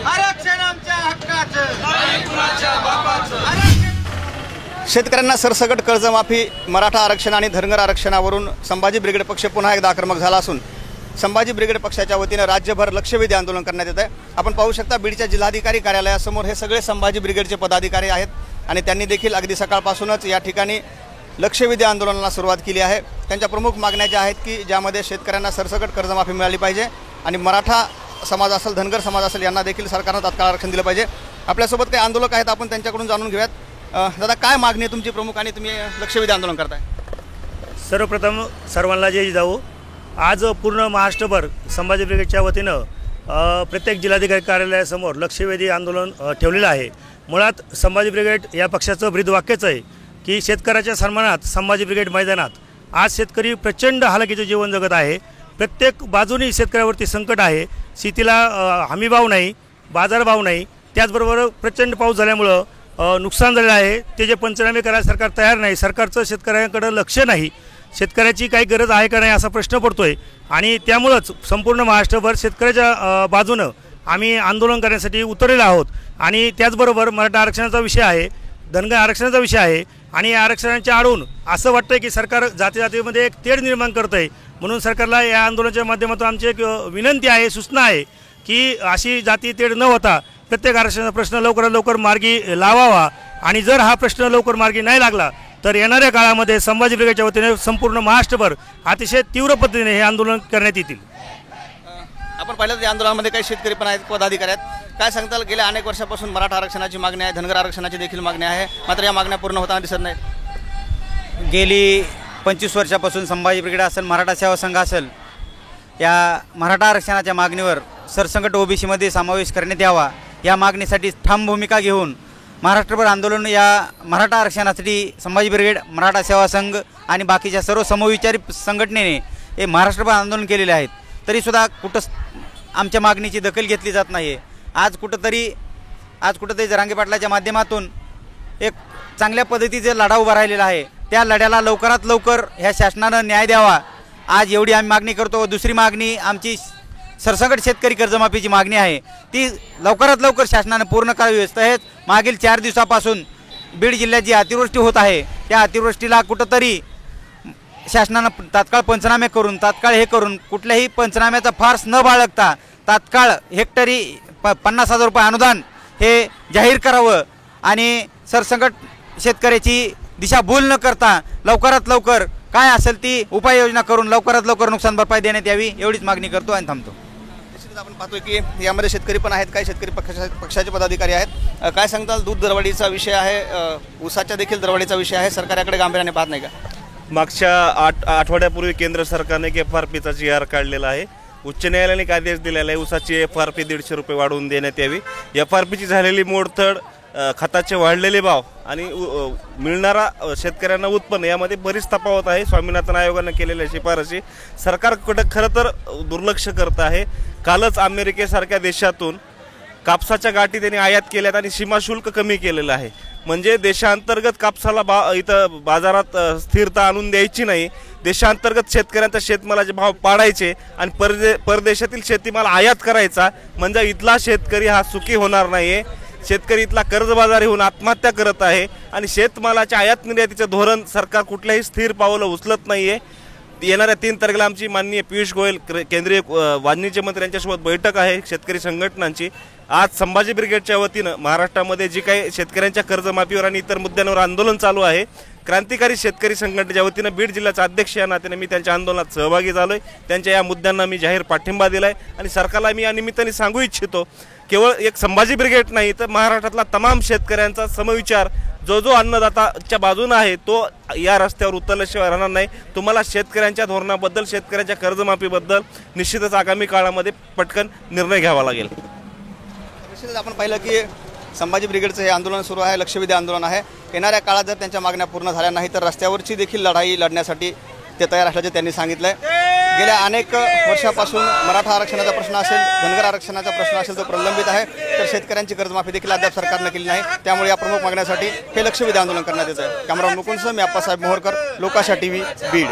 आरक्षण आमच्या हक्काचं, शेतकऱ्यांना सरसकट कर्जमाफी, मराठा आरक्षण आणि धनगर आरक्षणावरून संभाजी ब्रिगेड पक्ष पुन्हा एकदा आक्रमक झाला असून संभाजी ब्रिगेड पक्षाच्या वतीने राज्यभर लक्षवेधी आंदोलन करण्यात येत आहे। आपण पाहू शकता बीडच्या जिल्हाधिकारी कार्यालयासमोर हे सगळे संभाजी ब्रिगेडचे पदाधिकारी आहेत आणि त्यांनी देखील अगदी सकाळपासूनच या ठिकाणी लक्षवेधी आंदोलनाला सुरुवात केली आहे। त्यांच्या प्रमुख मागण्या ज्या आहेत की ज्यामध्ये शेतकऱ्यांना सरसकट कर्जमाफी मिळाली पाहिजे आणि मराठा समाज असेल, धनगर समाज असेल यांना देखील सरकारनं तात्काळ आरक्षण दिलं पाहिजे। आपल्यासोबत काही आंदोलक आहेत, आपण त्यांच्याकडून जाणून घेऊयात। दादा, काय मागणी आहे तुमची प्रमुख आणि तुम्ही लक्षवेधी आंदोलन करताय? सर्वप्रथम सर्वांना जय जिजाऊ। आज पूर्ण महाराष्ट्रभर संभाजी ब्रिगेडच्या वतीनं प्रत्येक जिल्हाधिकारी कार्यालयासमोर लक्षवेधी आंदोलन ठेवलेलं आहे। मुळात संभाजी ब्रिगेड या पक्षाचं ब्रीदवाक्यच आहे की शेतकऱ्याच्या सन्मानात संभाजी ब्रिगेड मैदानात। आज शेतकरी प्रचंड हालाकीचं जीवन जगत आहे, प्रत्येक बाजूनी शेतकऱ्यावरती संकट आहे। शेतीला हमीभाव नाही, बाजारभाव नाही, त्याचबरोबर प्रचंड पाऊस झाल्यामुळं नुकसान झालेलं आहे। ते जे पंचनामे करायला सरकार तयार नाही, सरकारचं शेतकऱ्यांकडे लक्ष नाही, शेतकऱ्याची काही गरज आहे का नाही असा प्रश्न पडतोय आणि त्यामुळंच संपूर्ण महाराष्ट्रभर शेतकऱ्याच्या बाजूनं आम्ही आंदोलन करण्यासाठी उतरलेलो आहोत। आणि त्याचबरोबर मराठा आरक्षणाचा विषय आहे, धनगर आरक्षणाचा विषय आहे आणि या आरक्षणाच्या आडून असं वाटतंय की सरकार जातीमध्ये एक तेढ निर्माण करत आहे। म्हणून सरकारला या आंदोलनाच्या माध्यमातून आमची एक विनंती आहे, सूचना आहे की अशी जाती तेढ न होता प्रत्येक आरक्षणाचा प्रश्न लवकरात लवकर मार्गी लावावा आणि जर हा प्रश्न लवकर मार्गी नाही लागला तर येणाऱ्या काळामध्ये संभाजी ब्रिगेडच्या वतीने संपूर्ण महाराष्ट्रभर अतिशय तीव्र पद्धतीने हे आंदोलन करण्यात येतील। आपण पाहिलं या आंदोलनामध्ये काही शेतकरी पण आहेत, पदाधिकारी आहेत। काय सांगताल, गेल्या अनेक वर्षापासून मराठा आरक्षणाची मागणी आहे, धनगर आरक्षणाची देखील मागणी आहे, मात्र या मागण्या पूर्ण होताना दिसत नाहीत। गेली 25 वर्षापासून संभाजी ब्रिगेड असेल, मराठा सेवा संघ असेल, या मराठा आरक्षणाच्या मागणीवर सरसंकट ओबीसीमध्ये समावेश करण्यात यावा या मागणीसाठी ठाम भूमिका घेऊन महाराष्ट्रभर आंदोलन या मराठा आरक्षणासाठी संभाजी ब्रिगेड, मराठा सेवा संघ आणि बाकीच्या सर्व समविचारी संघटनेने हे महाराष्ट्रभर आंदोलन केलेले आहेत। तरीसुद्धा कुठं आमच्या मागणीची दखल घेतली जात नाही। आज कुठंतरी जरांगे पाटलाच्या माध्यमातून एक चांगल्या पद्धतीचे लढा उभा राहिलेला आहे। त्या लढ्याला लवकरात लवकर ह्या शासनानं न्याय द्यावा, आज एवढी आम्ही मागणी करतो। दुसरी मागणी आमची सरसकट शेतकरी कर्जमाफीची मागणी आहे, ती लवकरात लवकर शासनाने पूर्ण करावी। तसेच मागील 4 दिवसापासून बीड जिल्ह्यात जी अतिवृष्टी होत आहे त्या अतिवृष्टीला कुठंतरी शासनानं तात्काळ पंचनामे करून कुठल्याही पंचनाम्याचा फार्स न बाळगता तात्काळ हेक्टरी 50,000 रुपये अनुदान हे जाहीर करावं आणि सरसकट शेतकऱ्याची दिशाभूल न करता लवकरात लवकर काय असेल ती उपाययोजना करून लवकरात लवकर नुकसान भरपाई देण्यात यावी, एवढीच मागणी करतो आणि थांबतो। आपण पाहतोय की यामध्ये शेतकरी पण आहेत, काही शेतकरी पक्षाचे पदाधिकारी आहेत। काय सांगताल, दूध दरवाढीचा विषय आहे, ऊसाच्या देखील दरवाढीचा विषय आहे, सरकार याकडे गांभीर्याने पाहत नाही का? मागच्या आठवड्यापूर्वी केंद्र सरकारने FRPचा GR काढलेला आहे, उच्च न्यायालयाने आदेश दिलेला आहे उसाची FRP 150 रुपये वाढवून देण्यात यावी। FRPची झालेली मोडतड, खताचे वाढलेले भाव आणि मिळणारा शेतकऱ्यांना उत्पन्न यामध्ये बरीच तफावत आहे। स्वामीनाथन आयोगाने केलेल्या शिफारसी सरकारकडे खरं तर दुर्लक्ष करत आहे। कालच अमेरिकेसारख्या देशातून कापसाच्या गाठी त्यांनी आयात केल्यात आणि सीमा शुल्क कमी केलेलं आहे। म्हणजे देशांतर्गत कापसाला इथं बाजारात स्थिरता आणून द्यायची नाही, देशांतर्गत शेतकऱ्यांचा शेतमालाचे भाव पाडायचे आणि परदेशातील शेतीमाल आयात करायचा, म्हणजे इथला शेतकरी हा सुखी होणार नाही। शेतकरी इथला कर्जबाजारी होऊन आत्महत्या करत आहे आणि शेतमालाच्या आयात निर्यातीचं धोरण सरकार कुठल्याही स्थिर पावलं उचलत नाही आहे। येणाऱ्या 3 तारखेला आमची माननीय पियुष गोयल केंद्रीय वाणिज्य मंत्री यांच्यासोबत बैठक आहे शेतकरी संघटनांची। आज संभाजी ब्रिगेडच्या वतीनं महाराष्ट्रामध्ये जी काही शेतकऱ्यांच्या कर्जमाफीवर आणि इतर मुद्द्यांवर आंदोलन चालू आहे, क्रांतिकारी शेतकरी संघटनेच्या वतीनं बीड जिल्ह्याचा अध्यक्ष या नात्याने मी त्यांच्या आंदोलनात सहभागी झालोय। त्यांच्या या मुद्द्यांना मी जाहीर पाठिंबा दिलाय आणि सरकारला मी या निमित्ताने सांगू इच्छितो, केवळ एक संभाजी ब्रिगेड नाही तर महाराष्ट्रातला तमाम शेतकऱ्यांचा समविचार जो अन्नदाताच्या बाजूने आहे तो या रस्त्यावर उतरल्याशिवाय राहणार नाही। तुम्हाला शेतकऱ्यांच्या धोरणाबद्दल, शेतकऱ्यांच्या कर्जमाफीबद्दल निश्चितच आगामी काळामध्ये पटकन निर्णय घ्यावा लागेल। निश्चितच आपण पाहिलं की संभाजी ब्रिगेडचं हे आंदोलन सुरू आहे, लक्षवेधी आंदोलन आहे। येणाऱ्या काळात जर त्यांच्या मागण्या पूर्ण झाल्या नाही तर रस्त्यावरची देखील लढाई लढण्यासाठी ते तयार असल्याचे त्यांनी सांगितलं आहे। गेल्या अनेक वर्षापासून मराठा आरक्षणाचा प्रश्न असेल, धनगर आरक्षणाचा प्रश्न असेल तो प्रलंबित आहे, तर शेतकऱ्यांची कर्जमाफी देखील अद्याप सरकारने केली नाही। त्यामुळे या प्रमुख मागण्यासाठी हे लक्षवेधी आंदोलन करण्यात येत आहे। कॅमेरामन मुकुंदसह मी अप्पासाहेब मोहोरकर, लोकाशा TV, बीड।